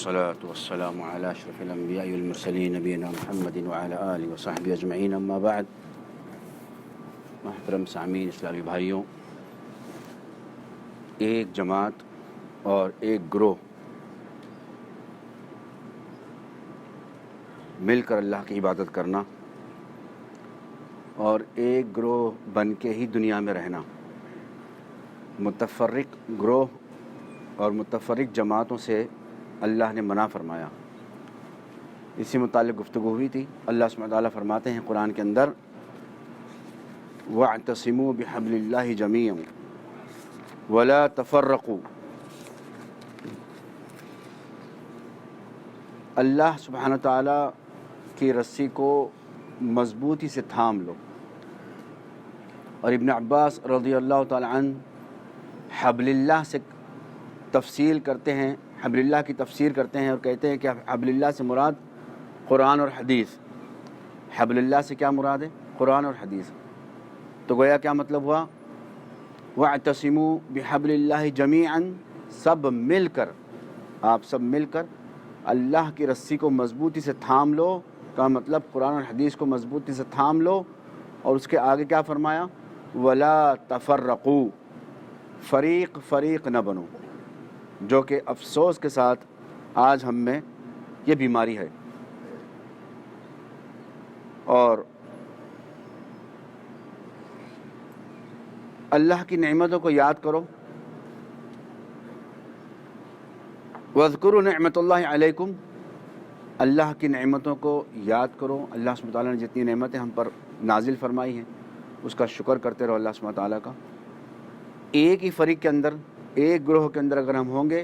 والصلاة والسلام على اشرف الانبیاء والمرسلین نبینا محمد وعلی آلہ وصحبہ اجمعین، اما بعد۔ محترم سامعین، اسلامی بھائیوں، ایک جماعت اور ایک گروہ مل کر اللہ کی عبادت کرنا اور ایک گروہ بن کے ہی دنیا میں رہنا، متفرق گروہ اور متفرق جماعتوں سے اللہ نے منع فرمایا۔ اسی متعلق گفتگو ہوئی تھی۔ اللہ سبحانہ وتعالیٰ فرماتے ہیں قرآن کے اندر، وَاعْتَصِمُوا بِحَبْلِ اللَّهِ جَمِيعًا وَلَا تَفَرَّقُوا۔ اللہ سبحانہ وتعالیٰ کی رسی کو مضبوطی سے تھام لو۔ اور ابن عباس رضی اللہ تعالی عنہ حبل اللہ سے تفصیل کرتے ہیں، حبل اللہ کی تفسیر کرتے ہیں اور کہتے ہیں کہ حبل اللہ سے مراد قرآن اور حدیث۔ حبل اللہ سے کیا مراد ہے؟ قرآن اور حدیث۔ تو گویا کیا مطلب ہوا؟ وَاعْتَصِمُوا بِحَبْلِ اللَّهِ جَمِيعًا، سب مل کر، آپ سب مل کر اللہ کی رسی کو مضبوطی سے تھام لو کا مطلب قرآن اور حدیث کو مضبوطی سے تھام لو۔ اور اس کے آگے کیا فرمایا؟ وَلَا تَفَرَّقُوا، فریق فریق نہ بنو، جو کہ افسوس کے ساتھ آج ہم میں یہ بیماری ہے۔ اور اللہ کی نعمتوں کو یاد کرو۔ وَاذْكُرُوا نِعْمَةَ اللَّهِ عَلَيْكُمْ، اللہ کی نعمتوں کو یاد کرو۔ اللہ سبحانہ تعالیٰ نے جتنی نعمتیں ہم پر نازل فرمائی ہیں اس کا شکر کرتے رہو اللہ سبحانہ تعالیٰ کا۔ ایک ہی فریق کے اندر، ایک گروہ کے اندر اگر ہم ہوں گے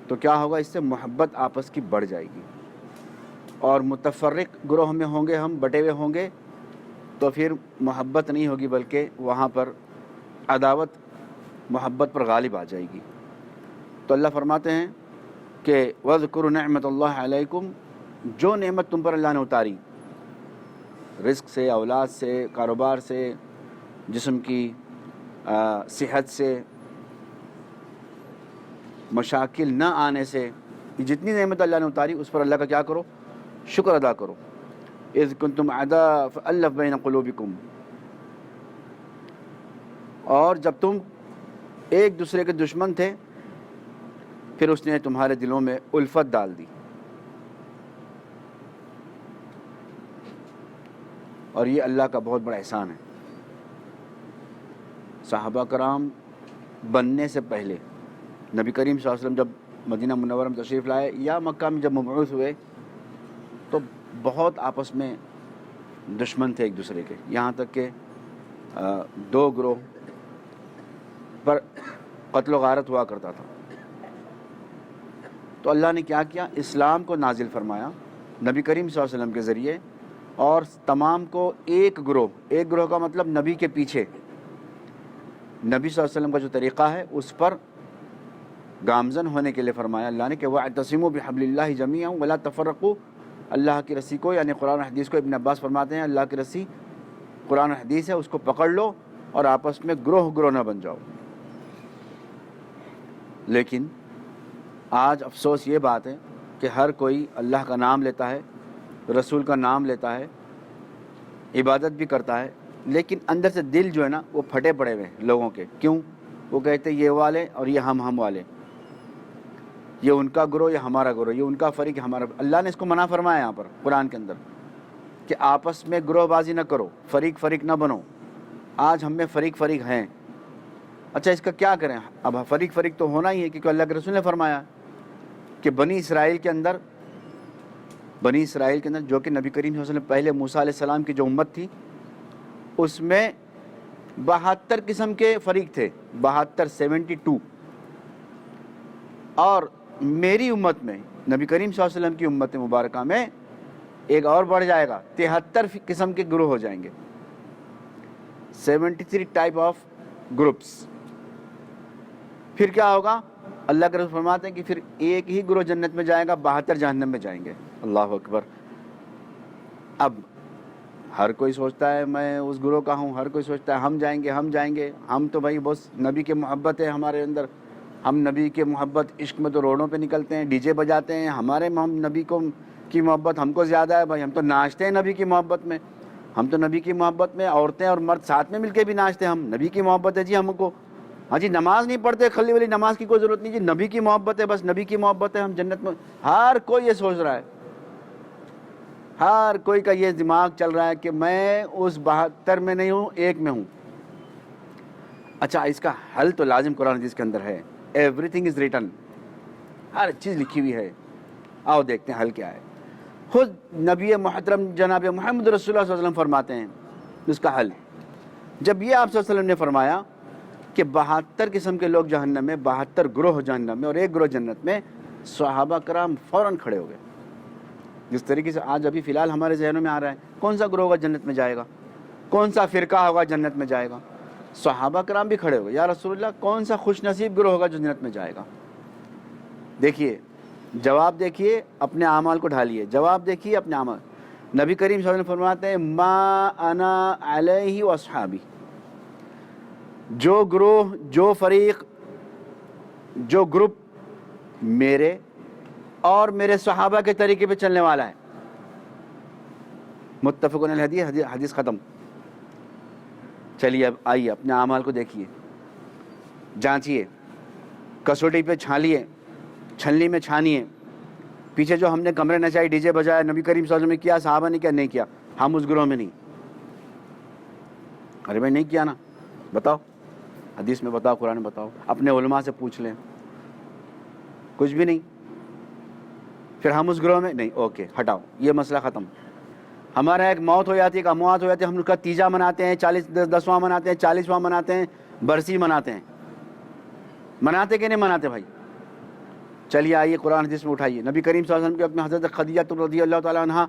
تو کیا ہوگا؟ اس سے محبت آپس کی بڑھ جائے گی۔ اور متفرق گروہ میں ہوں گے، ہم بٹے ہوئے ہوں گے تو پھر محبت نہیں ہوگی، بلکہ وہاں پر عداوت محبت پر غالب آ جائے گی۔ تو اللہ فرماتے ہیں کہ وَاذْكُرُوا نِعْمَةَ اللَّهِ عَلَيْكُمْ، جو نعمت تم پر اللہ نے اتاری، رزق سے، اولاد سے، کاروبار سے، جسم کی صحت سے، مشاکل نہ آنے سے، یہ جتنی نعمت اللہ نے اتاری اس پر اللہ کا کیا کرو؟ شکر ادا کرو۔ اذ کنتم اعداء فالف بین قلوبکم، اور جب تم ایک دوسرے کے دشمن تھے پھر اس نے تمہارے دلوں میں الفت ڈال دی۔ اور یہ اللہ کا بہت بڑا احسان ہے۔ صحابہ کرام بننے سے پہلے نبی کریم صلی اللہ علیہ وسلم جب مدینہ منورہ میں تشریف لائے یا مکہ میں جب مبعوث ہوئے تو بہت آپس میں دشمن تھے ایک دوسرے کے، یہاں تک کہ دو گروہ پر قتل و غارت ہوا کرتا تھا۔ تو اللہ نے کیا کیا؟ اسلام کو نازل فرمایا نبی کریم صلی اللہ علیہ وسلم کے ذریعے، اور تمام کو ایک گروہ کا مطلب نبی کے پیچھے، نبی صلی اللہ علیہ وسلم کا جو طریقہ ہے اس پر گامزن ہونے کے لیے فرمایا اللہ نے کہ وَاعْتَصِمُوا بِحَبْلِ اللَّهِ جَمِيعًا وَلَا تَفَرَّقُوا۔ اللہ کی رسی کو، یعنی قرآن و حدیث کو، ابن عباس فرماتے ہیں اللہ کی رسی قرآن و حدیث ہے، اس کو پکڑ لو اور آپس میں گروہ نہ بن جاؤ۔ لیکن آج افسوس یہ بات ہے کہ ہر کوئی اللہ کا نام لیتا ہے، رسول کا نام لیتا ہے، عبادت بھی کرتا ہے، لیکن اندر سے دل جو ہے نا وہ پھٹے پڑے ہوئے ہیں لوگوں کے۔ کیوں؟ وہ کہتے ہیں یہ والے اور یہ ہم والے، یہ ان کا گروہ یہ ہمارا گروہ، یہ ان کا فریق ہمارا۔ اللہ نے اس کو منع فرمایا یہاں پر قرآن کے اندر کہ آپس میں گروہ بازی نہ کرو، فریق نہ بنو۔ آج ہم میں فریق ہیں۔ اچھا اس کا کیا کریں؟ اب فریق تو ہونا ہی ہے، کیونکہ اللہ کے رسول نے فرمایا کہ بنی اسرائیل کے اندر جو کہ نبی کریم صلی اللہ علیہ وسلم پہلے موسیٰ علیہ السلام کی جو امت تھی اس میں 72 قسم کے فریق تھے، 72 اور میری امت میں، نبی کریم صلی اللہ علیہ وسلم کی امت مبارکہ میں ایک اور بڑھ جائے گا، 73 قسم کے گروہ ہو جائیں گے، 73 ٹائپ آف گروپس۔ پھر کیا ہوگا؟ اللہ کے رسول فرماتے ہیں کہ پھر ایک ہی گروہ جنت میں جائے گا، 72 جہنم میں جائیں گے۔ اللہ اکبر۔ اب ہر کوئی سوچتا ہے میں اس گروہ کا ہوں، ہر کوئی سوچتا ہے ہم جائیں گے، ہم تو بھائی بس نبی کی محبت ہے ہمارے اندر، ہم نبی کے محبت عشق میں تو روڈوں پہ نکلتے ہیں، ڈی جے بجاتے ہیں، ہمارے نبی کی محبت ہم کو زیادہ ہے بھائی، ہم تو ناچتے ہیں نبی کی محبت میں، ہم تو نبی کی محبت میں عورتیں اور مرد ساتھ میں مل کے بھی ناچتے ہیں، ہم نبی کی محبت ہے جی ہم کو، ہاں جی نماز نہیں پڑھتے، خلی ولی نماز کی کوئی ضرورت نہیں جی، نبی کی محبت ہے، بس نبی کی محبت ہے، ہم جنت میں، ہر کوئی یہ سوچ رہا ہے، ہر کوئی کا یہ دماغ چل رہا ہے کہ میں اس 72 میں نہیں ہوں، ایک میں ہوں۔ اچھا اس کا حل تو لازم قرآن حدیث کے اندر ہے، ایوری تھنگ از ریٹن، ہر چیز لکھی ہوئی ہے، آؤ دیکھتے ہیں حل کیا ہے۔ خود نبی محترم جناب محمد رسول اللہ صلی اللہ علیہ وسلم فرماتے ہیں اس کا حل، جب یہ آپ صلی اللہ علیہ وسلم نے فرمایا کہ 72 قسم کے لوگ جہنم میں، 72 گروہ جہنم میں اور ایک گروہ جنت میں، صحابہ کرام فوراً کھڑے ہو گئے، جس طریقے سے آج ابھی فی الحال ہمارے ذہنوں میں آ رہا ہے، کون سا گروہ ہوگا جنت میں جائے گا، کون سا فرقہ ہوگا جنت میں جائے گا، صحابہ کرام بھی کھڑے ہو گئے، یا رسول اللہ کون سا خوش نصیب گروہ ہوگا جو جنت میں جائے گا۔ دیکھیے جواب، دیکھیے اپنے اعمال کو ڈھالیے، جواب دیکھیے اپنے اعمال۔ نبی کریم صلی اللہ علیہ وسلم فرماتے ہیں ما انا علیہ واصحابی، جو گروہ، جو فریق، جو گروپ میرے اور میرے صحابہ کے طریقے پہ چلنے والا ہے، متفقون علیہ حدیث ختم۔ چلیے اب آئیے اپنے اعمال کو دیکھیے، جانچیے، کسوٹی پہ چھالیے، چھلنی میں چھانیے، پیچھے جو ہم نے کمرے نچائی، ڈی جے بجایا، نبی کریم صلی اللہ علیہ وسلم نے کیا، صحابہ نے کیا، نہیں کیا، ہم اس گروہ میں نہیں۔ ارے بھائی نہیں کیا نا، بتاؤ حدیث میں بتاؤ، قرآن میں بتاؤ، اپنے علماء سے پوچھ لیں، کچھ بھی نہیں، پھر ہم اس گروہ میں نہیں، اوکے ہٹاؤ، یہ مسئلہ ختم۔ ہمارا ایک موت ہو جاتی ہے، ایک اموات ہو جاتی ہے، ہم اس کا تیجا مناتے ہیں، 10واں مناتے ہیں، 40واں مناتے ہیں، برسی مناتے ہیں، مناتے کہ نہیں مناتے بھائی؟ چلیے آئیے قرآن حدیث میں اٹھائیے، نبی کریم صلی اللہ علیہ وسلم کے اپنے حضرت خدیجہ رضی اللہ تعالیٰ عنہ،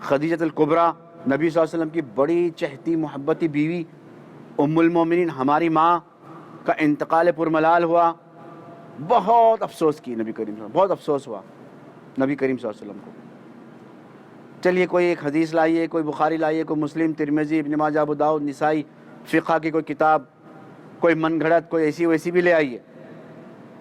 خدیجۃ الکبریٰ، نبی صلی اللہ علیہ وسلم کی بڑی چہتی محبتی بیوی، ام المومنین، ہماری ماں کا انتقال پرملال ہوا، بہت افسوس کی نبی کریم صلی اللہ علیہ وسلم، بہت افسوس ہوا نبی کریم صلی اللہ علیہ وسلم کو۔ چلیے کوئی ایک حدیث لائیے، کوئی بخاری لائیے، کوئی مسلم، ترمذی، ابن ماجہ، ابو داؤد، نسائی، فقہ کی کوئی کتاب، کوئی من گھڑت، کوئی ایسی ویسی بھی لے آئیے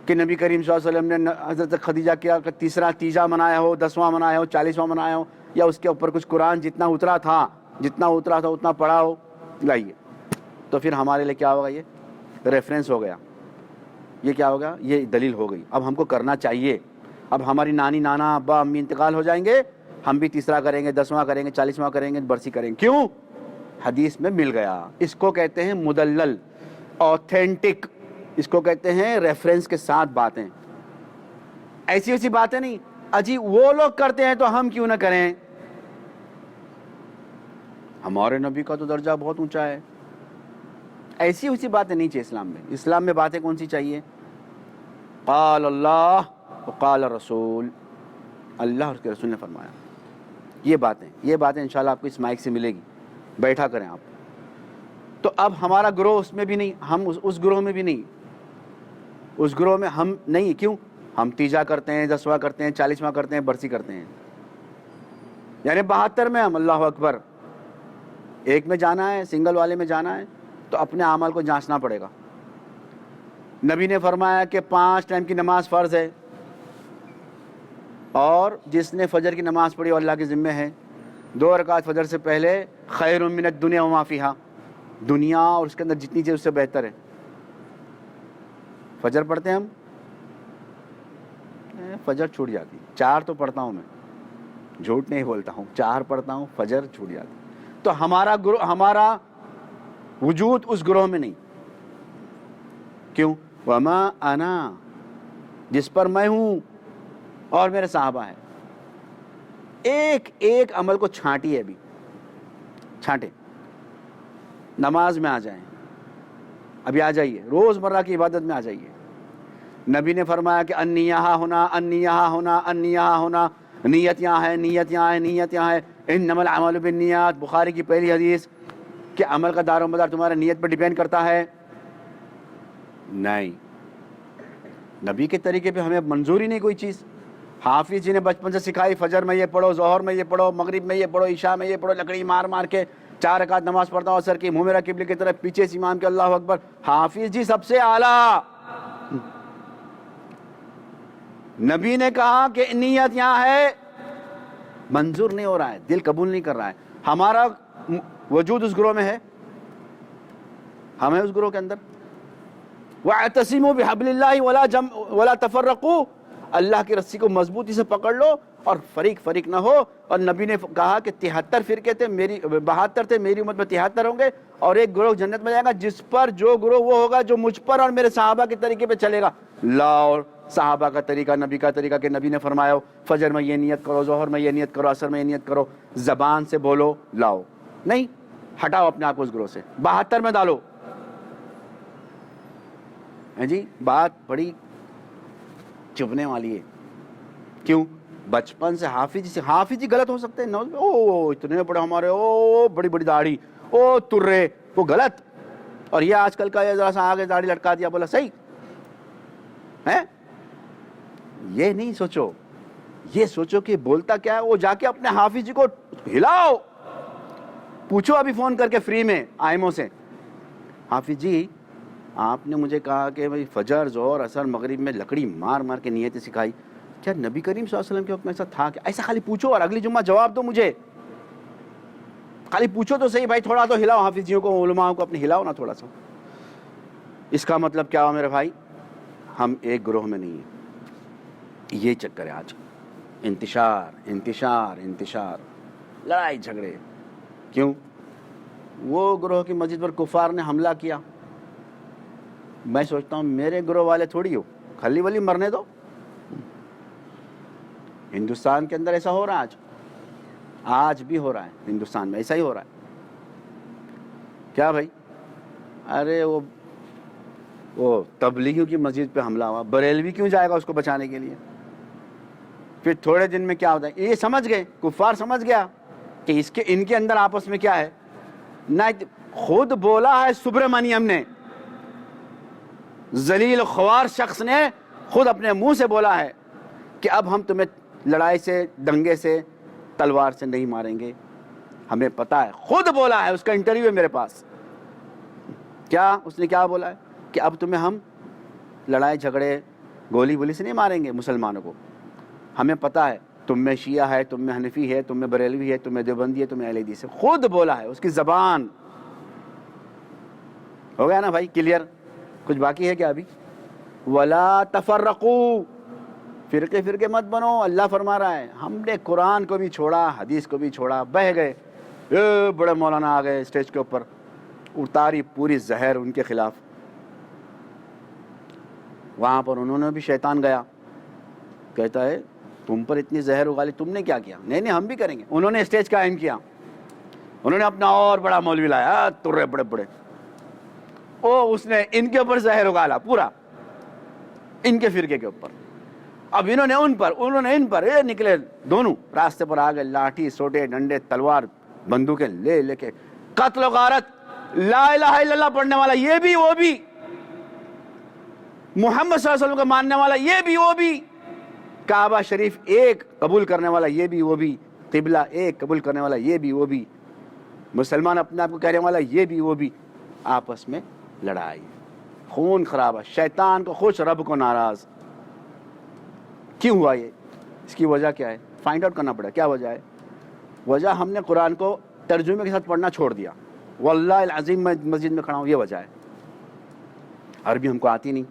کہ نبی کریم صلی اللہ علیہ وسلم نے حضرت خدیجہ کیا کہ تیسرا تیجا منایا ہو، 10واں منایا ہو، 40واں منایا ہو، یا اس کے اوپر کچھ قرآن جتنا اترا تھا اتنا پڑھا ہو، لائیے، تو پھر ہمارے لیے کیا ہوگا، یہ ریفرنس ہو گیا، یہ کیا ہوگا، یہ دلیل ہو گئی، اب ہم کو کرنا چاہیے۔ اب ہماری نانی، نانا، ابا، امی انتقال ہو جائیں گے، ہم بھی تیسرا کریں گے، 10واں کریں گے، 40واں کریں گے، برسی کریں گے، کیوں؟ حدیث میں مل گیا۔ اس کو کہتے ہیں مدلل، اوتھینٹک، اس کو کہتے ہیں ریفرنس کے ساتھ باتیں، ایسی ویسی باتیں نہیں، اجی وہ لوگ کرتے ہیں تو ہم کیوں نہ کریں، ہمارے نبی کا تو درجہ بہت اونچا ہے، ایسی ویسی باتیں نہیں چاہیے اسلام میں۔ اسلام میں باتیں کون سی چاہیے؟ قال اللہ وقال رسول، اللہ اور اس کے رسول نے فرمایا، یہ باتیں انشاءاللہ آپ کو اس مائک سے ملے گی، بیٹھا کریں آپ۔ تو اب ہمارا گروہ اس میں بھی نہیں، ہم اس گروہ میں بھی نہیں، اس گروہ میں ہم نہیں، کیوں؟ ہم تیجا کرتے ہیں، 10واں کرتے ہیں، 40واں کرتے ہیں، برسی کرتے ہیں، یعنی 72 میں ہم، اللہ اکبر۔ ایک میں جانا ہے، سنگل والے میں جانا ہے تو اپنے اعمال کو جانچنا پڑے گا۔ نبی نے فرمایا کہ 5 ٹائم کی نماز فرض ہے، اور جس نے فجر کی نماز پڑھی وہ اللہ کے ذمہ ہے، 2 رکعت فجر سے پہلے، خیر من الدنیا وما فیہا، دنیا اور اس کے اندر جتنی چیز اس سے بہتر ہے۔ فجر پڑھتے ہیں ہم، فجر چھوٹ جاتی، 4 تو پڑھتا ہوں میں، جھوٹ نہیں بولتا ہوں، 4 پڑھتا ہوں، فجر چھوٹ جاتی، تو ہمارا وجود اس گروہ میں نہیں، کیوں؟ وما انا، جس پر میں ہوں اور میرے صحابہ ہیں۔ ایک ایک عمل کو چھانٹیے، ابھی چھانٹیں، نماز میں آ جائیں، ابھی آ جائیے، روزمرہ کی عبادت میں آ جائیے۔ نبی نے فرمایا کہ انی یہاں ہونا، انی یہاں ہونا، انی یہاں ہونا، نیت یہاں ہے، نیت یہاں ہے، نیت یہاں ہے، انما الاعمال بالنیات، بخاری کی پہلی حدیث، کہ عمل کا دار و مدار تمہارے نیت پر ڈیپینڈ کرتا ہے؟ نہیں، نبی کے طریقے پہ ہمیں منظوری نہیں کوئی چیز۔ حافظ جی نے بچپن سے سکھائی، فجر میں یہ پڑھو، ظہر میں یہ پڑھو، مغرب میں یہ پڑھو، عشاء میں یہ پڑھو، لکڑی مار مار کے 4 رکعت نماز پڑھتا ہوں، سر کی منہ میرا قبلے کی طرف، پیچھے سے امام کے اللہ اکبر، حافظ جی سب سے اعلیٰ۔ نبی نے کہا کہ نیت یہاں ہے، منظور نہیں ہو رہا ہے، دل قبول نہیں کر رہا ہے. ہمارا وجود اس گروہ میں ہے، ہمیں اس گروہ کے اندر. وَاعْتَصِمُوا بِحَبْلِ اللَّهِ وَلَا تَفَرَّقُوا، اللہ کی رسی کو مضبوطی سے پکڑ لو اور فریق نہ ہو. اور نبی نے کہا کہ 73 فرقے تھے، 72 تھے، میری امت میں 73 ہوں گے، اور ایک گروہ جنت میں جائے گا جس پر جو گروہ وہ ہوگا جو مجھ پر اور میرے صحابہ کے طریقے پہ چلے گا. لاؤ صحابہ کا طریقہ، نبی کا طریقہ، کہ نبی نے فرمایا فجر میں یہ نیت کرو، ظہر میں یہ نیت کرو، عصر میں یہ نیت کرو. زبان سے بولو لاؤ، نہیں ہٹاؤ اپنے آپ کو اس گروہ سے، 72 میں ڈالو. جی بات بڑی چبھنے والی ہے. کیوں؟ بچپن سے حافظ جی غلط ہو سکتے ہیں، او اتنے بڑے ہمارے، او بڑی بڑی داڑھی، او ترے، وہ غلط. اور یہ آج کل کا یہ ذرا سا آگے داڑھی لٹکا دیا بولا صحیح ہے. یہ نہیں سوچو، یہ سوچو کہ بولتا کیا ہے. وہ جا کے اپنے حافظ جی کو ہلاؤ، پوچھو ابھی فون کر کے فری میں آئموں سے، حافظ جی آپ نے مجھے کہا کہ بھائی فجر ظہر عصر مغرب میں لکڑی مار مار کے نیتیں سکھائی، کیا نبی کریم صلی اللہ علیہ وسلم کے وقت میں ایسا تھا کیا؟ ایسا خالی پوچھو اور اگلی جمعہ جواب دو مجھے. خالی پوچھو تو صحیح بھائی، تھوڑا تو ہلاؤ حافظ جیوں کو، علماء کو اپنے ہلاؤ نا تھوڑا سا. اس کا مطلب کیا ہوا میرے بھائی؟ ہم ایک گروہ میں نہیں ہیں. یہ چکر ہے آج، انتشار، لڑائی جھگڑے. کیوں؟ وہ گروہ کی مسجد پر کفار نے حملہ کیا. میں سوچتا ہوں میرے گروہ والے تھوڑی ہو، کھلی ولی مرنے دو. ہندوستان کے اندر ایسا ہو رہا ہے، آج بھی ہو رہا ہے، ہندوستان میں ایسا ہی ہو رہا ہے. کیا بھائی؟ ارے وہ تبلیغیوں کی مسجد پہ حملہ ہوا، بریلوی کیوں جائے گا اس کو بچانے کے لیے؟ پھر تھوڑے دن میں کیا ہوتا ہے، یہ سمجھ گئے، کفار سمجھ گیا کہ ان کے اندر آپس میں کیا ہے. نہ خود بولا ہے سبرمنیم نے، ذلیل خوار شخص نے خود اپنے منہ سے بولا ہے کہ اب ہم تمہیں لڑائی سے، دنگے سے، تلوار سے نہیں ماریں گے. ہمیں پتا ہے، خود بولا ہے، اس کا انٹرویو ہے میرے پاس. کیا اس نے کیا بولا ہے کہ اب تمہیں ہم لڑائی جھگڑے گولی وولی سے نہیں ماریں گے مسلمانوں کو. ہمیں پتا ہے تم میں شیعہ ہے، تم میں حنفی ہے، تم میں بریلوی ہے، تم میں دیوبندی ہے، تم میں اہل حدیث ہے. خود بولا ہے، اس کی زبان. ہو گیا نا بھائی کلیئر؟ کچھ باقی ہے کیا ابھی؟ وَلَا تَفَرَّقُوا، فرقے مت بنو. اللہ فرما رہا ہے ہم نے قرآن کو بھی چھوڑا، حدیث کو بھی چھوڑا، بہہ گئے. بڑے مولانا آ گئے اسٹیج کے اوپر، اتاری پوری زہر ان کے خلاف. وہاں پر انہوں نے بھی شیطان گیا، کہتا ہے تم پر اتنی زہر اگالی، تم نے کیا کیا؟ نہیں ہم بھی کریں گے. انہوں نے اسٹیج قائم کیا، انہوں نے اپنا اور بڑا مولوی لایا، ترے بڑے، اس نے ان کے اوپر زہر اگالا پورا، ان کے فرقے کے اوپر. اب انہوں نے ان پر یہ نکلے دونوں راستے پر آ گئے، لاٹھی سوٹے ڈنڈے تلوار بندوقیں لے کے، قتل و غارت. لا الہ الا اللہ پڑھنے والا یہ بھی وہ بھی، محمد صلی اللہ علیہ وسلم کا ماننے والا یہ بھی وہ بھی، کعبہ شریف ایک قبول کرنے والا یہ بھی وہ بھی، قبلہ ایک قبول کرنے والا یہ بھی وہ بھی، مسلمان اپنے آپ کو کہنے والا یہ بھی وہ بھی. آپس میں لڑائی، خون خرابہ، شیطان کو خوش رب کو ناراض. کیوں ہوا یہ؟ اس کی وجہ کیا ہے؟ فائنڈ آؤٹ کرنا پڑا. کیا وجہ ہے؟ وجہ ہم نے قرآن کو ترجمے کے ساتھ پڑھنا چھوڑ دیا. واللہ العظیم میں مسجد میں کھڑا ہوں، یہ وجہ ہے. عربی ہم کو آتی نہیں.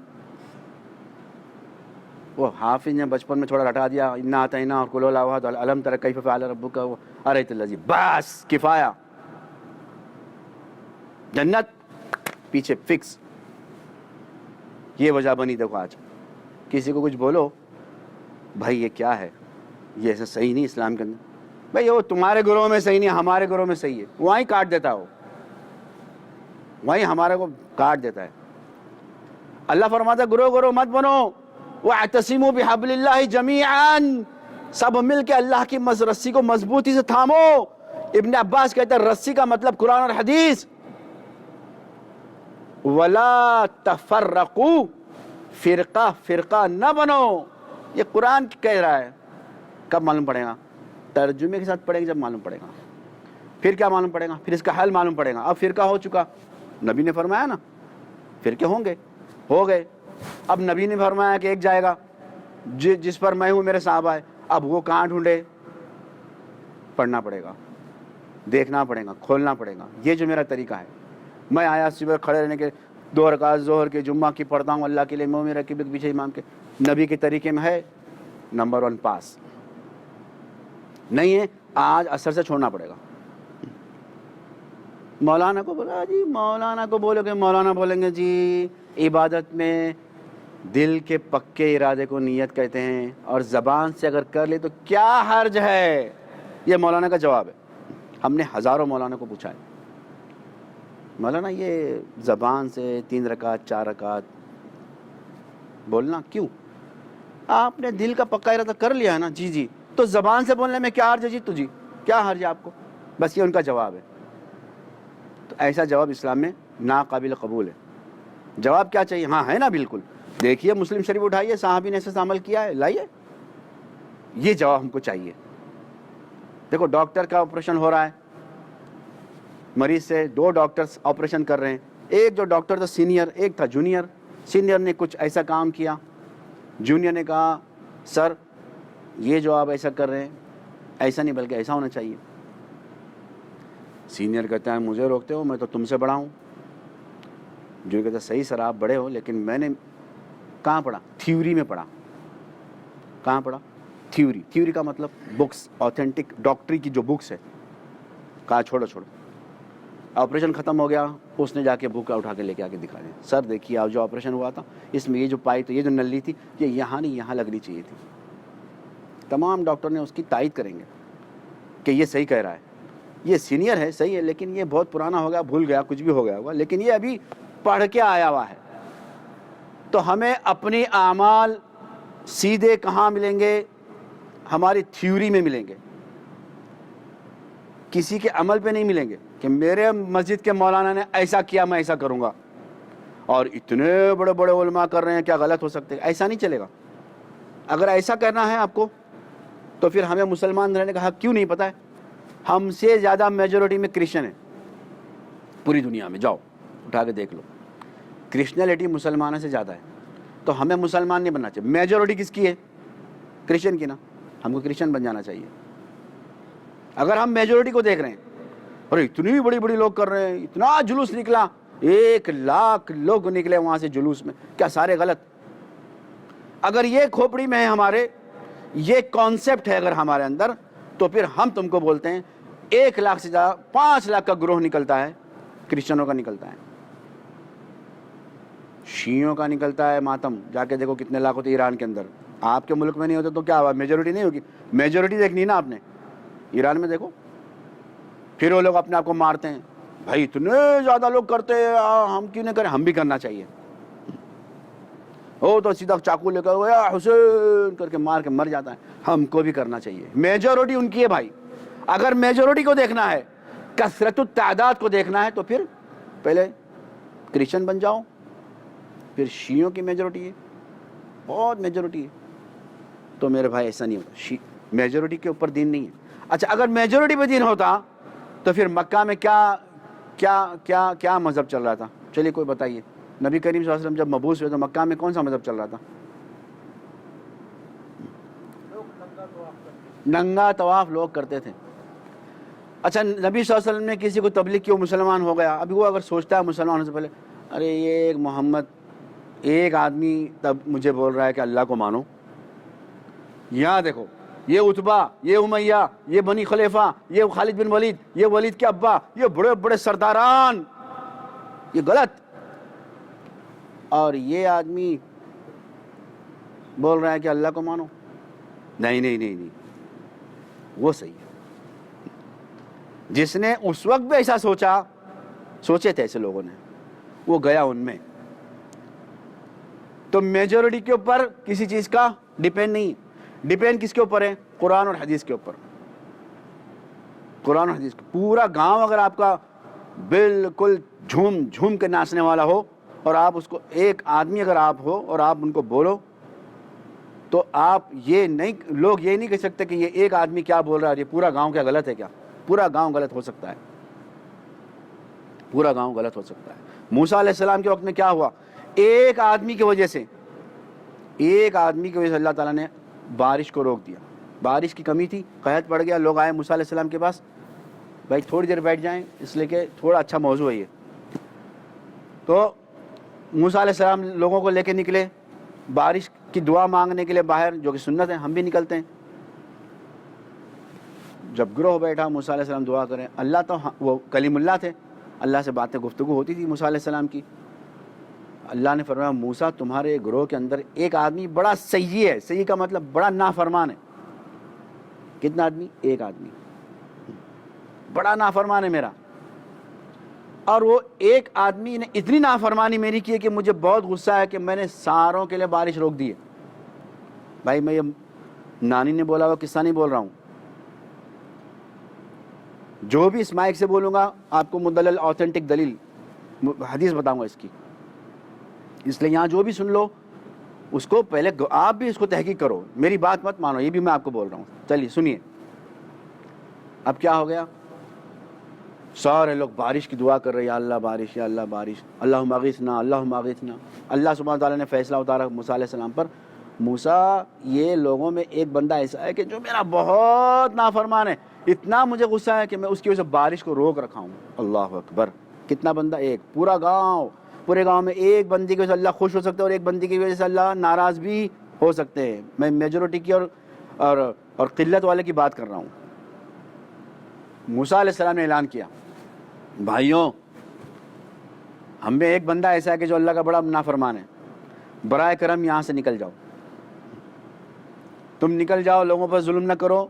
وہ حافظ نے بچپن میں تھوڑا رٹا دیا، انا اعطیناک اور قل هو الله احد الم تر کیف فعل ربک ارایت الذی، بس کفایہ. جنت پیچھے فکس. یہ وجہ بنی. دیکھو آج کسی کو کچھ بولو بھائی یہ کیا ہے، یہ ایسا صحیح نہیں اسلام کے اندر. بھائی وہ تمہارے گروہ میں صحیح نہیں، ہمارے گروہ میں صحیح ہے. وہیں کاٹ دیتا ہے، وہیں ہمارے کو کاٹ دیتا ہے. اللہ فرماتا ہے گروہ مت بنو. وَاعْتَصِمُوا بِحَبْلِ اللَّهِ جَمِيعًا، سب مل کے اللہ کی رسی کو مضبوطی سے تھامو. ابن عباس کہتا ہے رسی کا مطلب قرآن اور حدیث. وَلَا تَفَرَّقُوا، فرقہ نہ بنو. یہ قرآن کہہ رہا ہے. کب معلوم پڑے گا؟ ترجمے کے ساتھ پڑھیں گے جب معلوم پڑے گا. پھر کیا معلوم پڑے گا؟ پھر اس کا حل معلوم پڑے گا. اب فرقہ ہو چکا، نبی نے فرمایا نا فرقے ہوں گے، ہو گئے. اب نبی نے فرمایا کہ ایک جائے گا، جس پر میں ہوں میرے صحابہ ہے، اب وہ کہاں ڈھونڈے؟ پڑھنا پڑے گا، دیکھنا پڑے گا، کھولنا پڑے گا. یہ جو میرا طریقہ ہے، میں آیا صبح کھڑے رہنے کے 2 رکعت ظہر کے جمعہ کی پڑھتا ہوں اللہ کے لیے، میں میرا قبلے کے پیچھے امام کے. نبی کے طریقے میں ہے نمبر 1 پاس. نہیں ہے آج اثر سے چھوڑنا پڑے گا. مولانا کو بولا جی، مولانا کو بولو گے، مولانا بولیں گے جی عبادت میں دل کے پکے ارادے کو نیت کہتے ہیں، اور زبان سے اگر کر لے تو کیا حرج ہے. یہ مولانا کا جواب ہے. ہم نے ہزاروں مولانا کو پوچھا ہے، مولانا یہ زبان سے 3 رکعت 4 رکعت بولنا کیوں؟ آپ نے دل کا پکا ارادہ کر لیا ہے نا. جی جی، تو زبان سے بولنے میں کیا حرج ہے؟ جی کیا حرج ہے آپ کو؟ بس یہ ان کا جواب ہے. تو ایسا جواب اسلام میں ناقابل قبول ہے. جواب کیا چاہیے؟ ہاں ہے نا، بالکل. دیکھیے مسلم شریف اٹھائیے، صحابی نے ایسا عمل کیا ہے، لائیے. یہ جواب ہم کو چاہیے. دیکھو ڈاکٹر کا آپریشن ہو رہا ہے، مریض سے 2 ڈاکٹرز آپریشن کر رہے ہیں. ایک جو ڈاکٹر تھا سینئر، ایک تھا جونیئر. سینئر نے کچھ ایسا کام کیا، جونیئر نے کہا سر یہ جو آپ ایسا کر رہے ہیں ایسا نہیں بلکہ ایسا ہونا چاہیے. سینئر کہتا ہے مجھے روکتے ہو، میں تو تم سے بڑا ہوں. جونیئر کہتا ہے صحیح سر آپ بڑے ہو، لیکن میں نے کہاں پڑھا؟ تھیوری میں پڑھا. کہاں پڑھا؟ تھیوری کا مطلب بکس، آتھینٹک ڈاکٹری کی جو بکس ہے. کہا چھوڑو. آپریشن ختم ہو گیا، اس نے جا کے بک اٹھا کے لے کے آ کے دکھا دیا. سر دیکھیے آپ جو آپریشن ہوا تھا اس میں یہ جو پائپ، یہ جو نلی تھی یہ یہاں نہیں یہاں لگنی چاہیے تھی. تمام ڈاکٹر نے اس کی تائید کریں گے کہ یہ صحیح کہہ رہا ہے. یہ سینئر ہے صحیح ہے، لیکن یہ بہت پرانا ہو گیا، بھول گیا، کچھ بھی ہو گیا ہوگا، لیکن یہ ابھی پڑھ کے آیا ہوا ہے. تو ہمیں اپنے اعمال سیدھے کہاں ملیں گے؟ ہماری تھیوری میں ملیں گے، کسی کے عمل پہ نہیں ملیں گے کہ میرے مسجد کے مولانا نے ایسا کیا میں ایسا کروں گا، اور اتنے بڑے بڑے علماء کر رہے ہیں کیا غلط ہو سکتے؟ ایسا نہیں چلے گا. اگر ایسا کرنا ہے آپ کو تو پھر ہمیں مسلمان رہنے کا حق کیوں نہیں پتہ ہے؟ ہم سے زیادہ میجورٹی میں کرسچن ہے پوری دنیا میں. جاؤ اٹھا کے دیکھ لو، کرسچنلٹی مسلمانوں سے زیادہ ہے. تو ہمیں مسلمان نہیں بننا چاہیے. میجورٹی کس کی ہے؟ کرسچن کی نا. ہم کو کرسچن بن جانا چاہیے. اگر ہم میجورٹی کو دیکھ رہے ہیں اور اتنی بڑی بڑی لوگ کر رہے ہیں، اتنا جلوس نکلا، 1 لاکھ لوگ نکلے وہاں سے جلوس میں، کیا سارے غلط؟ اگر یہ کھوپڑی میں ہے ہمارے، یہ کانسیپٹ ہے اگر ہمارے اندر، تو پھر ہم تم کو بولتے ہیں 1 لاکھ سے زیادہ 5 لاکھ کا گروہ نکلتا ہے، کرسچنوں کا نکلتا ہے، شیعوں کا نکلتا ہے. ماتم جا کے دیکھو کتنے لاکھ ہوتے ایران کے اندر. آپ کے ملک میں نہیں ہوتے تو کیا ہوا؟ میجورٹی نہیں ہوگی. میجورٹی دیکھنی نا آپ نے، ایران میں دیکھو. پھر وہ لوگ اپنے آپ کو مارتے ہیں، بھائی اتنے زیادہ لوگ کرتے ہیں ہم کیوں نہیں کریں؟ ہم بھی کرنا چاہیے. وہ تو سیدھا چاقو لے کر یا حسین کر کے مار کے مر جاتا ہے. ہم کو بھی کرنا چاہیے. میجورٹی ان کی ہے بھائی. اگر میجورٹی کو دیکھنا ہے، کثرت التعداد کو دیکھنا ہے، تو پھر پہلے کرسچن بن جاؤ. پھر شیعوں کی میجورٹی ہے، بہت میجورٹی ہے. تو میرے بھائی ایسا نہیں ہوتا. میجورٹی کے اوپر دین نہیں ہے. اچھا اگر میجورٹی پہ دین ہوتا تو پھر مکہ میں کیا کیا کیا کیا مذہب چل رہا تھا؟ چلیے کوئی بتائیے. نبی کریم صلی اللہ علیہ وسلم جب مبعوث ہوئے تو مکہ میں کون سا مذہب چل رہا تھا؟ ننگا طواف لوگ کرتے تھے. اچھا نبی صلی اللہ علیہ وسلم نے کسی کو تبلیغ کی، وہ مسلمان ہو گیا. ابھی وہ اگر سوچتا ہے مسلمان ہونے سے پہلے، ارے یہ ایک محمد، ایک آدمی تب مجھے بول رہا ہے کہ اللہ کو مانو. یہاں دیکھو یہ عتبہ، یہ امیہ، یہ بنی خلیفہ، یہ خالد بن ولید، یہ ولید کے ابا، یہ بڑے بڑے سرداران، یہ غلط. اور یہ آدمی بول رہا ہے کہ اللہ کو مانو. نہیں نہیں نہیں نہیں، وہ صحیح ہے. جس نے اس وقت بھی ایسا سوچے تھے ایسے لوگوں نے، وہ گیا ان میں. تو میجورٹی کے اوپر کسی چیز کا ڈیپینڈ نہیں. ڈیپینڈ کس کے اوپر ہے؟ قرآن اور حدیث کے اوپر. قرآن اور حدیث. پورا گاؤں اگر آپ کا بالکل جھوم جھوم کے ناچنے والا ہو، اور آپ اس کو، ایک آدمی اگر آپ ہو اور آپ ان کو بولو، تو آپ یہ نہیں، لوگ یہ نہیں کہہ سکتے کہ یہ ایک آدمی کیا بول رہا ہے، یہ پورا گاؤں کیا غلط ہے کیا؟ پورا گاؤں غلط ہو سکتا ہے. پورا گاؤں غلط ہو سکتا ہے. موسیٰ علیہ السلام کے وقت میں کیا ہوا؟ ایک آدمی کی وجہ سے ایک آدمی کی وجہ سے اللہ تعالیٰ نے بارش کو روک دیا. بارش کی کمی تھی, قحط پڑ گیا, لوگ آئے موسیٰ علیہ السلام کے پاس, بھائی تھوڑی دیر بیٹھ جائیں, اس لیے کہ تھوڑا اچھا موضوع ہے یہ. تو موسیٰ علیہ السلام لوگوں کو لے کے نکلے بارش کی دعا مانگنے کے لیے باہر, جو کہ سنت ہے, ہم بھی نکلتے ہیں. جب گروہ بیٹھا موسیٰ علیہ السلام دعا کریں, اللہ تو وہ کلیم اللہ تھے, اللہ سے باتیں گفتگو ہوتی تھی موسیٰ علیہ السلام کی. اللہ نے فرمایا موسیٰ تمہارے گروہ کے اندر ایک آدمی بڑا سیئ ہے. سیئ کا مطلب بڑا نافرمان ہے. کتنا آدمی؟ ایک آدمی بڑا نافرمان ہے میرا. اور وہ ایک آدمی نے اتنی نافرمانی میری کی ہے کہ مجھے بہت غصہ ہے کہ میں نے ساروں کے لیے بارش روک دی ہے. بھائی میں یہ نانی نے بولا ہوا قصہ نہیں بول رہا ہوں, جو بھی اس مائک سے بولوں گا آپ کو مدلل آتھینٹک دلیل حدیث بتاؤں گا اس کی. اس لیے یہاں جو بھی سن لو اس کو پہلے آپ بھی اس کو تحقیق کرو, میری بات مت مانو, یہ بھی میں آپ کو بول رہا ہوں. چلیے سنیے اب کیا ہو گیا. سارے لوگ بارش کی دعا کر رہے, یا اللہ بارش, یا اللہ بارش, اللہم اغثنا, اللہم اغثنا. اللہ سبحانہ تعالیٰ نے فیصلہ اتارا موسیٰ علیہ السلام پر, موسیٰ یہ لوگوں میں ایک بندہ ایسا ہے کہ جو میرا بہت نافرمان ہے, اتنا مجھے غصہ ہے کہ میں اس کی وجہ سے بارش کو روک رکھا ہوں. اللہ اکبر. کتنا بندہ؟ ایک. پورا گاؤں, پورے گاؤں میں ایک بندی کی وجہ سے اللہ خوش ہو سکتے ہیں اور ایک بندی کی وجہ سے اللہ ناراض بھی ہو سکتے ہیں. میں میجورٹی کی اور قلت والے کی بات کر رہا ہوں. موسیٰ علیہ السلام نے اعلان کیا, بھائیوں ہم میں ایک بندہ ایسا ہے کہ جو اللہ کا بڑا نافرمان ہے, برائے کرم یہاں سے نکل جاؤ. تم نکل جاؤ, لوگوں پر ظلم نہ کرو.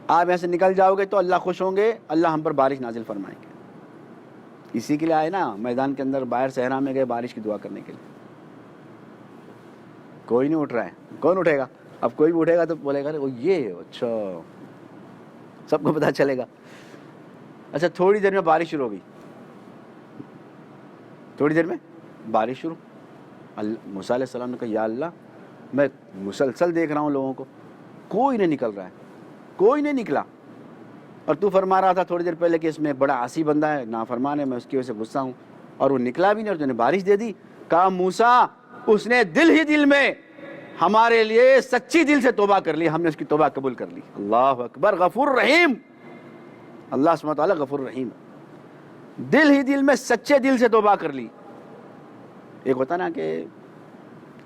آپ یہاں سے نکل جاؤ گے تو اللہ خوش ہوں گے, اللہ ہم پر بارش نازل فرمائیں گے. اسی کے لیے آئے نا میدان کے اندر, باہر صحرا میں گئے بارش کی دعا کرنے کے لیے. کوئی نہیں اٹھ رہا ہے. کون اٹھے گا؟ اب کوئی بھی اٹھے گا تو بولے گا وہ یہ, اچھا سب کو پتہ چلے گا. اچھا تھوڑی دیر میں بارش شروع ہو گئی, تھوڑی دیر میں بارش شروع. موسیٰ علیہ السلام نے کہا یا اللہ میں مسلسل دیکھ رہا ہوں لوگوں کو, کوئی نہیں نکل رہا ہے, کوئی نہیں نکلا. اور تو فرما رہا تھا تھوڑی دیر پہلے کہ اس میں بڑا عاصی بندہ ہے, نافرمان ہے, میں اس کی وجہ سے غصہ ہوں, اور وہ نکلا بھی نہیں اور تو نے بارش دے دی. کہا موسیٰ اس نے دل ہی دل میں ہمارے لیے سچی دل سے توبہ کر لی, ہم نے اس کی توبہ قبول کر لی. اللہ اکبر. غفور رحیم, اللہ سبحانہ تعالیٰ غفور رحیم, دل ہی دل میں سچے دل سے توبہ کر لی. ایک ہوتا نا کہ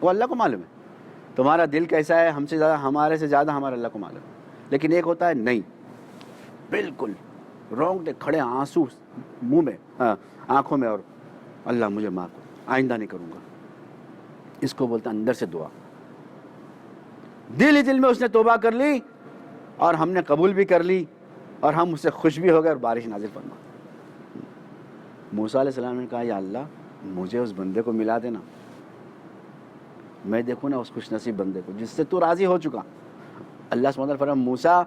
وہ اللہ کو معلوم ہے تمہارا دل کیسا ہے, ہم سے زیادہ, ہمارے سے زیادہ ہمارا اللہ کو معلوم ہے. لیکن ایک ہوتا ہے نہیں, بالکل رونگٹے کھڑے, آنسو منہ میں, آنکھوں میں, اور اللہ مجھے معاف کر, آئندہ نہیں کروں گا. اس کو بولتا اندر سے دعا. دل ہی دل میں اس نے توبہ کر لی اور ہم نے قبول بھی کر لی, اور ہم اس سے خوش بھی ہو گئے اور بارش نازل فرما. موسیٰ علیہ السلام نے کہا یا اللہ مجھے اس بندے کو ملا دینا, میں دیکھوں نا اس خوش نصیب بندے کو جس سے تو راضی ہو چکا. اللہ سبحانہ وتعالیٰ فرمایا موسیٰ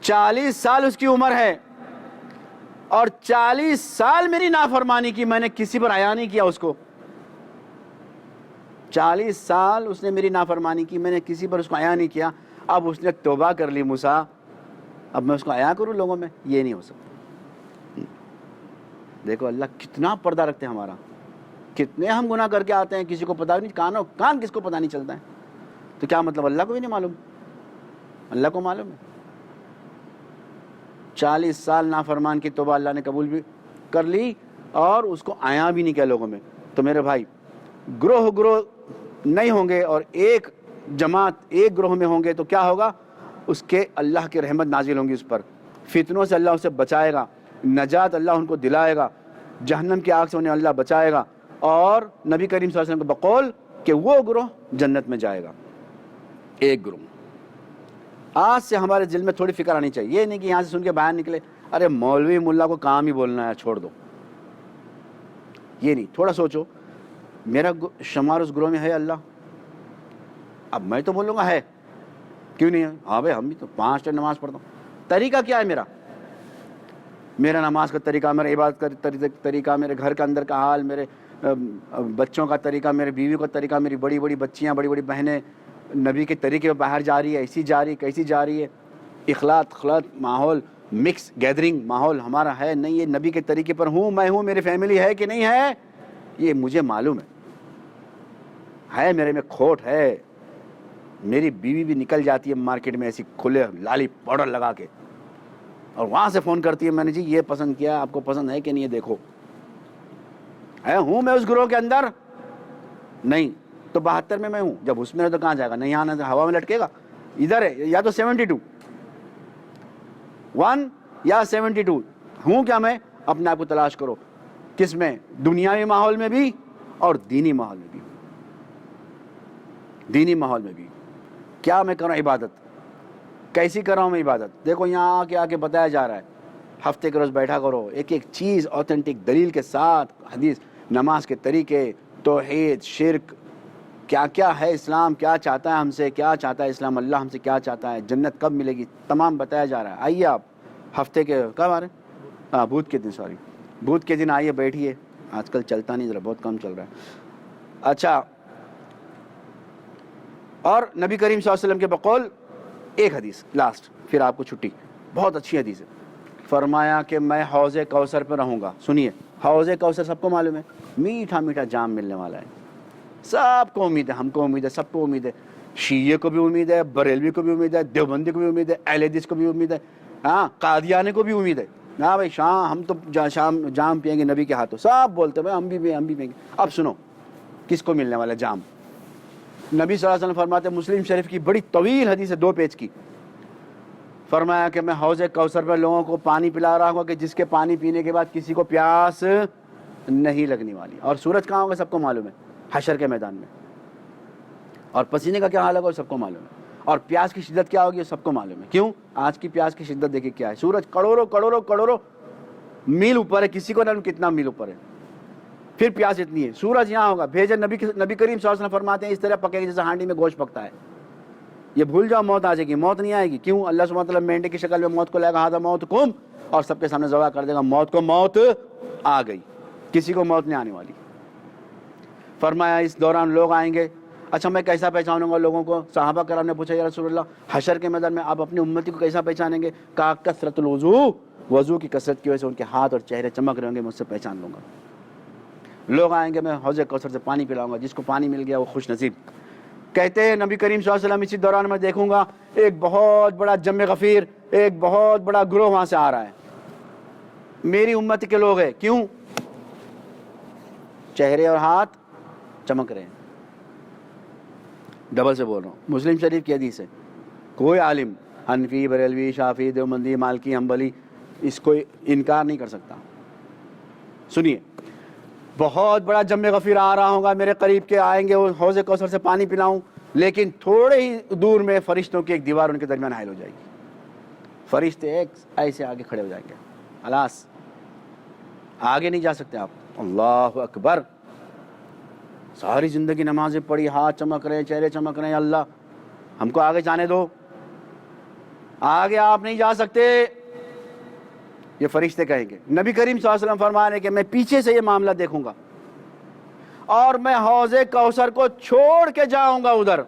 40 سال اس کی عمر ہے اور 40 سال میری نافرمانی کی, میں نے کسی پر عیا نہیں کیا اس کو. 40 سال اس نے میری نافرمانی کی, میں نے کسی پر اس کو عیا نہیں کیا. اب اس نے توبہ کر لی موسیٰ, اب میں اس کو عیا کروں لوگوں میں؟ یہ نہیں ہو سکتا. دیکھو اللہ کتنا پردہ رکھتے ہیں ہمارا, کتنے ہم گناہ کر کے آتے ہیں, کسی کو پتہ نہیں, کان کس کو پتہ نہیں چلتا ہے. تو کیا مطلب اللہ کو بھی نہیں معلوم؟ اللہ کو معلوم ہے. 40 سال نافرمان کی توبہ اللہ نے قبول بھی کر لی اور اس کو عیا بھی نہیں کیا لوگوں میں. تو میرے بھائی گروہ نہیں ہوں گے اور ایک جماعت ایک گروہ میں ہوں گے تو کیا ہوگا؟ اس کے اللہ کی رحمت نازل ہوں گی اس پر, فتنوں سے اللہ اسے بچائے گا, نجات اللہ ان کو دلائے گا, جہنم کی آگ سے انہیں اللہ بچائے گا, اور نبی کریم صلی اللہ علیہ وسلم کا بقول کہ وہ گروہ جنت میں جائے گا. ایک گروہ. آج سے ہمارے دل میں تھوڑی فکر آنی چاہیے, یہ نہیں کہ یہاں سے سن کے باہر نکلے ارے مولوی ملا کو کام ہی بولنا ہے چھوڑ دو, یہ نہیں. تھوڑا سوچو میرا شمار اس گروہ میں ہے اللہ؟ اب میں تو بولوں گا ہے, کیوں نہیں ہے؟ ہاں بھائی ہم بھی تو 5 ٹائم نماز پڑھتا ہوں. طریقہ کیا ہے میرا نماز کا طریقہ, میرا عبادت کا طریقہ, میرے گھر کے اندر کا حال, میرے بچوں کا طریقہ, میرے بیوی کا طریقہ, میری بڑی بڑی بچیاں, بڑی بڑی بہنیں نبی کے طریقے پہ باہر جا رہی ہے, ایسی جا رہی ہے, کیسی جا رہی ہے, اخلاط ماحول, مکس گیدرنگ ماحول ہمارا ہے نہیں, یہ نبی کے طریقے پر ہوں میں ہوں, میری فیملی ہے کہ نہیں ہے, یہ مجھے معلوم ہے میرے میں کھوٹ ہے, میری بیوی بھی نکل جاتی ہے مارکیٹ میں ایسی کھلے لالی پاؤڈر لگا کے, اور وہاں سے فون کرتی ہے, میں نے جی یہ پسند کیا, آپ کو پسند ہے کہ نہیں, یہ دیکھو. ہوں میں اس گروہ کے اندر نہیں, تو 72 میں ہوں, جب اس میں تو کہاں جائے گا, نہیں آنا, ہوا میں لٹکے گا. ادھر ہے یا تو 72 1 یا 72 ہوں کیا میں, اپنے آپ کو تلاش کرو. کس میں؟ دنیاوی ماحول میں بھی اور دینی ماحول میں بھی. دینی ماحول میں بھی کیا میں کروں عبادت, کیسی کر رہا ہوں میں عبادت. دیکھو یہاں آ کے بتایا جا رہا ہے, ہفتے کے روز بیٹھا کرو, ایک ایک چیز اوتھینٹک دلیل کے ساتھ, حدیث, نماز کے طریقے, توحید, شرک, کیا کیا ہے اسلام, کیا چاہتا ہے ہم سے, کیا چاہتا ہے اسلام, اللہ ہم سے کیا چاہتا ہے, جنت کب ملے گی, تمام بتایا جا رہا ہے. آئیے آپ ہفتے کے کب آ رہے ہیں, ہاں بدھ کے دن, سوری بدھ کے دن آئیے, بیٹھیے. آج کل چلتا نہیں, ذرا بہت کم چل رہا ہے. اچھا, اور نبی کریم صلی اللہ علیہ وسلم کے بقول ایک حدیث لاسٹ, پھر آپ کو چھٹی, بہت اچھی حدیث ہے. فرمایا کہ میں حوض کوثر پہ رہوں گا. سنیے, حوض کوثر سب کو معلوم ہے, میٹھا میٹھا جام ملنے والا ہے. سب کو امید ہے, ہم کو امید ہے, سب کو امید ہے, شیعہ کو بھی امید ہے, بریلوی کو بھی امید ہے, دیوبندی کو بھی امید ہے, اہل حدیث کو بھی امید ہے, ہاں قادیانی کو بھی امید ہے. ہاں بھائی شام, ہم تو شام جام پیئیں گے نبی کے ہاتھوں. سب بولتے ہیں ہم بھی پئیں گے. اب سنو کس کو ملنے والا جام. نبی صلی اللہ علیہ وسلم فرماتے ہیں, مسلم شریف کی بڑی طویل حدیث ہے, 2 پیج کی. فرمایا کہ میں حوض کوثر پر لوگوں کو پانی پلا رہا ہوں کہ جس کے پانی پینے کے بعد کسی کو پیاس نہیں لگنے والی. اور سورج کہاں ہوگا سب کو معلوم ہے, حشر کے میدان میں. اور پسینے کا کیا حال ہوگا سب کو معلوم ہے. اور پیاس کی شدت کیا ہوگی سب کو معلوم ہے. کیوں؟ آج کی پیاس کی شدت دیکھیں کیا ہے. سورج کروڑوں میل اوپر ہے, کسی کو نہ کتنا میل اوپر ہے, پھر پیاس اتنی ہے. سورج یہاں ہوگا, بھیجا نبی کریم صلی اللہ علیہ وسلم فرماتے ہیں اس طرح پکے گا جیسے ہانڈی میں گوشت پکتا ہے. یہ بھول جاؤ موت آ جائے گی, موت نہیں آئے گی. کیوں؟ اللہ سبحانہ وتعالی مینڈے کی شکل میں موت کو لے گا, ہذا موتکم, اور سب کے سامنے ذبح کر دے گا. موت کو موت آ گئی, کسی کو موت نہیں آنے والی. فرمایا اس دوران لوگ آئیں گے. اچھا میں کیسا پہچانوں گا لوگوں کو؟ صحابہ کرام نے پوچھا, یا رسول اللہ حشر کے میدان میں آپ اپنی امتی کو کیسا پہچانیں گے؟ کہا کثرت الوضو, وضو کی کثرت کی وجہ سے ان کے ہاتھ اور چہرے چمک رہے ہوں گے, مجھ سے پہچان لوں گا. لوگ آئیں گے, میں حوض کوثر سے پانی پلاؤں گا, جس کو پانی مل گیا وہ خوش نصیب. کہتے ہیں نبی کریم صلی اللہ علیہ وسلم اسی دوران میں دیکھوں گا ایک بہت بڑا جم غفیر, ایک بہت بڑا گروہ وہاں سے آ رہا ہے, میری امت کے لوگ ہیں. کیوں؟ چہرے اور ہاتھ چمک رہے ہیں. ڈبل سے بول رہا ہوں, مسلم شریف کی حدیث ہے. کوئی عالم حنفی, بریلوی, شافعی, دیوبندی, مالکی, حنبلی اس کو انکار نہیں کر سکتا. سنیے, بہت بڑا جم غفیر آ رہا ہوگا میرے قریب کے, آئیں گے وہ حوض کوثر سے پانی پلاؤں, لیکن تھوڑے ہی دور میں فرشتوں کی ایک دیوار ان کے درمیان حائل ہو جائے گی. فرشتے ایک ایسے آگے کھڑے ہو جائیں گے, خلاص آگے نہیں جا سکتے آپ. اللہ اکبر, ساری زندگی نمازیں پڑھی, ہاتھ چمک رہے, چہرے چمک رہے ہیں, اللہ ہم کو آگے جانے دو, آگے آپ نہیں جا سکتے. یہ فرشتے کہیں گے. نبی کریم صلی اللہ علیہ وسلم فرما رہے ہیں کہ میں پیچھے سے یہ معاملہ دیکھوں گا, اور میں حوض کوثر کو چھوڑ کے جاؤں گا ادھر,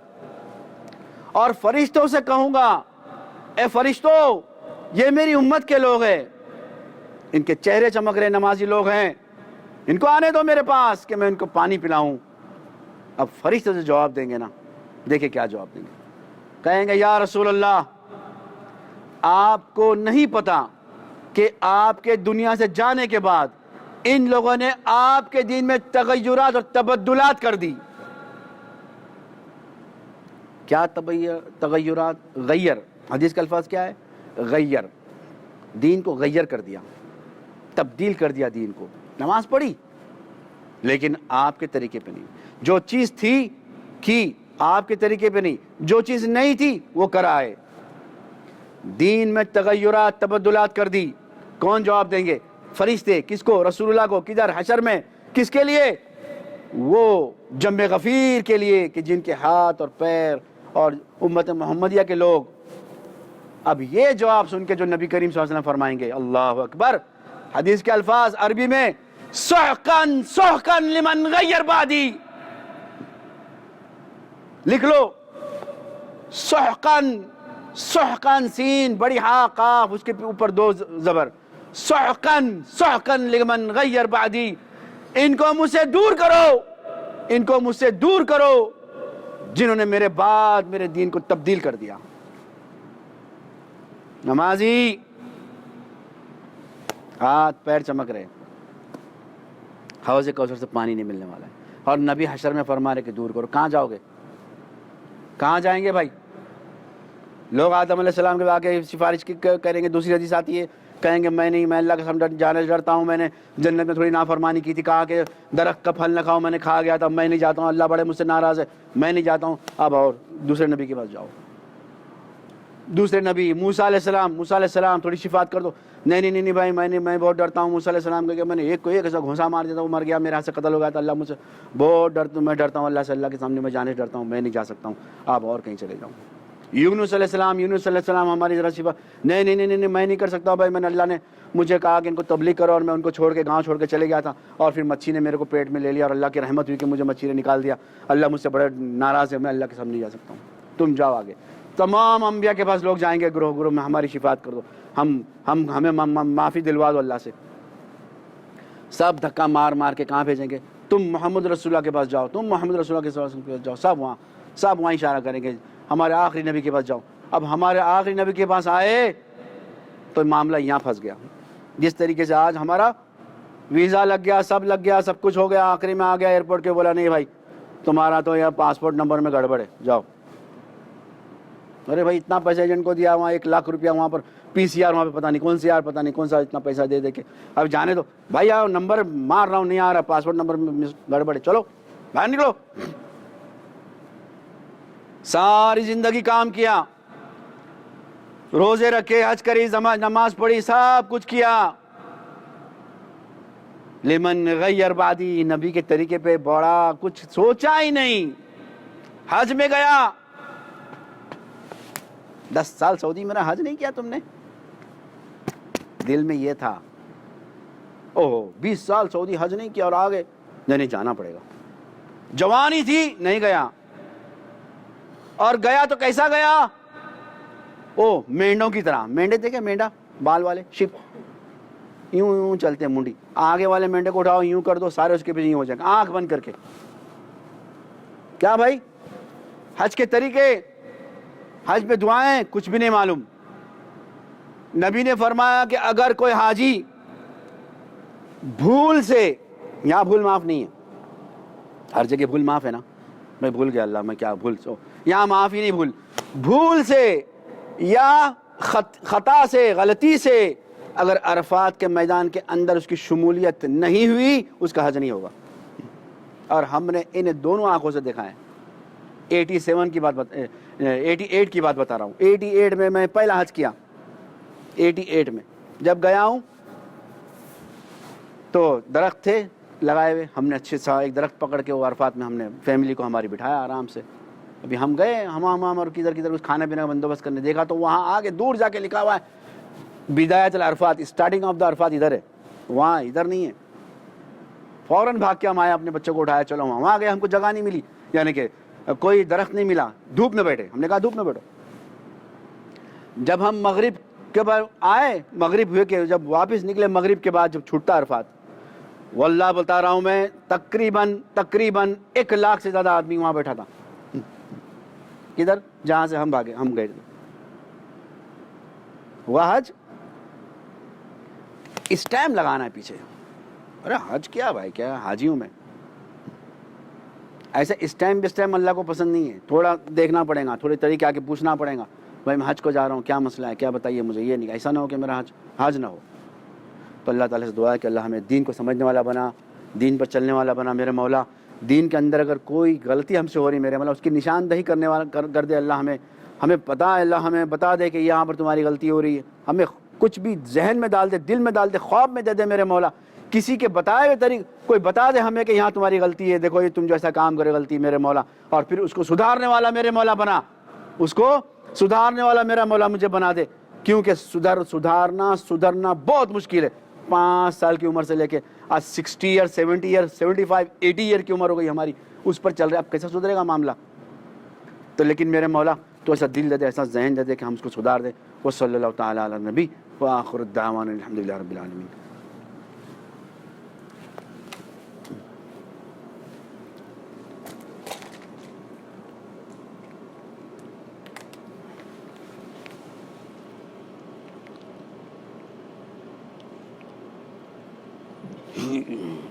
اور فرشتوں سے کہوں گا, اے فرشتوں یہ میری امت کے لوگ ہیں, ان کے چہرے چمک رہے, نمازی لوگ ہیں, ان کو آنے دو میرے پاس کہ میں ان کو پانی پلاؤں. اب فرشتے سے جواب دیں گے نا, دیکھیں کیا جواب دیں گے. کہیں گے یا رسول اللہ آپ کو نہیں پتا کہ آپ کے دنیا سے جانے کے بعد ان لوگوں نے آپ کے دین میں تغیرات اور تبدلات کر دی. کیا تغیرات؟ غیر, حدیث کا الفاظ کیا ہے؟ غیر, دین کو غیر کر دیا, تبدیل کر دیا دین کو. نماز پڑھی لیکن آپ کے طریقے پہ نہیں, جو چیز تھی کی آپ کے طریقے پہ نہیں, جو چیز نہیں تھی وہ کرائے. دین میں تغیرات تبدلات کر دی. کون جواب دیں گے؟ فرشتے. کس کو؟ رسول اللہ کو. کدھر؟ حشر میں. کس کے لیے؟ وہ جم غفیر کے لیے کہ جن کے ہاتھ اور پیر اور امت محمدیہ کے لوگ. اب یہ جواب سن کے جو نبی کریم صلی اللہ علیہ وسلم فرمائیں گے, اللہ اکبر, حدیث کے الفاظ عربی میں, سحقن سحقن لمن غیر بعدی, لکھ لو, سحقن, سحقن سین بڑی ہا قاف اس کے اوپر 2 زبر, سحقن سحقن لمن غیر بعدی, ان کو مجھ سے دور کرو, ان کو مجھ سے دور کرو جنہوں نے میرے بعد میرے دین کو تبدیل کر دیا. نمازی ہاتھ پیر چمک رہے, حوض کوثر سے پانی نہیں ملنے والا ہے, اور نبی حشر میں فرما رہے کہ دور کرو. کہاں جاؤ گے؟ کہاں جائیں گے بھائی؟ لوگ آدم علیہ السلام کے واقعے سفارش کریں گے. دوسری حدیث آتی ہے, کہیں گے میں نہیں, میں اللہ کے سامنے جانے ڈرتا ہوں, میں نے جنت میں تھوڑی نافرمانی کی تھی, کہا کہ درخت کا پھل نہ کھاؤ, میں نے کھا گیا تھا, میں نہیں جاتا ہوں, اللہ بڑے مجھ سے ناراض ہے, میں نہیں جاتا ہوں. اب اور دوسرے نبی کے پاس جاؤ, دوسرے نبی موسیٰ علیہ السلام تھوڑی شفاعت کر دو. نہیں بھائی, میں بہت ڈرتا ہوں. موسیٰ علیہ السلام کہ میں نے ایک ایسا گھونسا مار دیا تھا, وہ مر گیا, میرے ہاتھ سے قتل ہو گیا تھا, اللہ مجھ سے بہت میں ڈرتا ہوں اللہ سے, اللہ کے سامنے میں جانے ڈرتا ہوں, میں نہیں جا سکتا ہوں, آپ اور کہیں چلے جاؤں. یونس علیہ السلام ہماری ذرا شفا, نہیں میں نہیں کر سکتا بھائی, میں نے اللہ نے مجھے کہا کہ ان کو تبلیغ کرو, اور میں ان کو چھوڑ کے گاؤں چھوڑ کے چلے گیا تھا, اور پھر مچھی نے میرے کو پیٹ میں لے لیا, اور اللہ کی رحمت ہوئی کہ مجھے مچھی نے نکال دیا, اللہ مجھ سے بڑے ناراض ہے, میں اللہ کے سامنے نہیں جا سکتا ہوں, تم جاؤ آگے. تمام انبیاء کے پاس لوگ جائیں گے گروہ میں, ہماری شفاعت کر دو, ہمیں معافی دلوا دو اللہ سے. سب دھکا مار کے کہاں بھیجیں گے؟ تم محمد رسول اللہ کے پاس جاؤ, تم محمد رسول اللہ کے پاس جاؤ. سب وہاں اشارہ کریں گے, ہمارے آخری نبی کے پاس جاؤ. اب ہمارے آخری نبی کے پاس آئے تو معاملہ یہاں پھنس گیا. جس طریقے سے آج ہمارا ویزا لگ گیا, سب کچھ ہو گیا, آخری میں آ گیا ایئرپورٹ کے, بولا نہیں بھائی تمہارا تو یہاں پاسپورٹ نمبر میں گڑبڑ ہے, جاؤ. ارے بھائی اتنا پیسہ ایجنٹ کو دیا, وہاں 1 لاکھ روپیہ وہاں پر PCR, وہاں پہ پتہ نہیں کون سی پتہ نہیں کون سا اتنا پیسہ دے کے اب جانے دو بھائی. آؤ, نمبر مار رہا ہوں, نہیں آ رہا, پاسپورٹ نمبر میں گڑبڑ ہے, چلو باہر نکلو. ساری زندگی کام کیا, روزے رکھے, حج کری, نماز پڑھی, سب کچھ کیا, لمن غیر بعدی, نبی کے طریقے پہ بڑا کچھ سوچا ہی نہیں. حج میں گیا, 10 سال سعودی میرا حج نہیں کیا تم نے, دل میں یہ تھا. 20 سال سعودی حج نہیں کیا اور آگے نہیں جانا پڑے گا. جوانی تھی, نہیں گیا, اور گیا تو کیسا گیا؟ مینڈوں کی طرح. مینڈے دیکھے, مینڈا بال والے شپ, یوں چلتے ہیں منڈی, آگے والے مینڈے کو اٹھاؤ, یوں کر دو, سارے اس کے پیچھے یوں ہو جائیں گے, آنکھ بند کر کے. کیا بھائی حج کے طریقے, حج پہ دعائیں, کچھ بھی نہیں معلوم. نبی نے فرمایا کہ اگر کوئی حاجی بھول سے, یہاں بھول معاف نہیں ہے, ہر جگہ بھول معاف ہے نا, میں بھول گیا اللہ, میں کیا بھول سو, یہاں معاف ہی نہیں, بھول سے یا خطا سے, غلطی سے اگر عرفات کے میدان کے اندر اس کی شمولیت نہیں ہوئی, اس کا حج نہیں ہوگا. اور ہم نے انہیں دونوں آنکھوں سے دیکھا ہے. 88 کی بات بتا رہا ہوں. 88 میں پہلا حج کیا. 88 میں جب گیا ہوں تو درخت تھے لگائے ہوئے, ہم نے اچھے سا ایک درخت پکڑ کے وہ عرفات میں ہم نے فیملی کو ہماری بٹھایا آرام سے. ابھی ہم گئے ہم اور کدھر کچھ کھانے پینے کا بندوبست کرنے, دیکھا تو وہاں آگے دور جا کے لکھا ہوا ہے بدایت العرفات, اسٹارٹنگ آف دا عرفات ادھر ہے, وہاں ادھر نہیں ہے. فوراً بھاگ کے ہم آئے, اپنے بچوں کو اٹھایا, چلو وہاں گئے, ہم کو جگہ نہیں ملی, یعنی کہ کوئی درخت نہیں ملا, دھوپ میں بیٹھے. ہم نے کہا دھوپ میں بیٹھو. جب ہم مغرب کے بعد آئے, مغرب ہوئے کہ جب واپس نکلے مغرب کے بعد, جب چھوٹا عرفات, واللہ بتا رہا ہوں میں, تقریباً 1 لاکھ سے زیادہ آدمی وہاں بیٹھا تھا. کدھر؟ جہاں سے ہم بھاگے, ہم گئے. وہ حج اس ٹائم لگانا ہے پیچھے. ارے حج کیا بھائی, کیا حاجی ہوں میں, ایسے اس ٹائم اللہ کو پسند نہیں ہے. تھوڑا دیکھنا پڑے گا, تھوڑے طریقے آ کے پوچھنا پڑے گا, بھائی میں حج کو جا رہا ہوں, کیا مسئلہ ہے, کیا بتائیے مجھے, یہ نہیں, ایسا نہ ہو کہ میرا حج نہ ہو. تو اللہ تعالیٰ سے دعا ہے کہ اللہ ہمیں دین کو سمجھنے والا بنا, دین پر چلنے والا بنا. میرے مولا, دین کے اندر اگر کوئی غلطی ہم سے ہو رہی میرے مولا, اس کی نشاندہی کرنے والا کر دے اللہ. ہمیں پتا ہے اللہ, ہمیں بتا دے کہ یہاں پر تمہاری غلطی ہو رہی ہے. ہمیں کچھ بھی ذہن میں ڈال دے, دل میں ڈال دے, خواب میں دے دے میرے مولا. کسی کے بتائے ہوئے طریقے کوئی بتا دے ہمیں کہ یہاں تمہاری غلطی ہے, دیکھو یہ تم جو ایسا کام کرے غلطی میرے مولا, اور پھر اس کو سدھارنے والا میرے مولا بنا, اس کو سدھارنے والا میرا مولا مجھے بنا دے. کیونکہ سدھرنا بہت مشکل ہے. 5 سال کی عمر سے لے کے آج 60 ایئر 70 ایئر 75 80 ایئر کی عمر ہو گئی ہماری, اس پر چل رہے. اب کیسے سدھرے گا معاملہ؟ تو لیکن میرے مولا تو ایسا دل دے دے, ایسا ذہن دے دے کہ ہم اس کو سدھار دیں. وہ صلی اللہ تعالیٰ علی نبی وآخر الدعوانا الحمدللہ رب العالمین. کی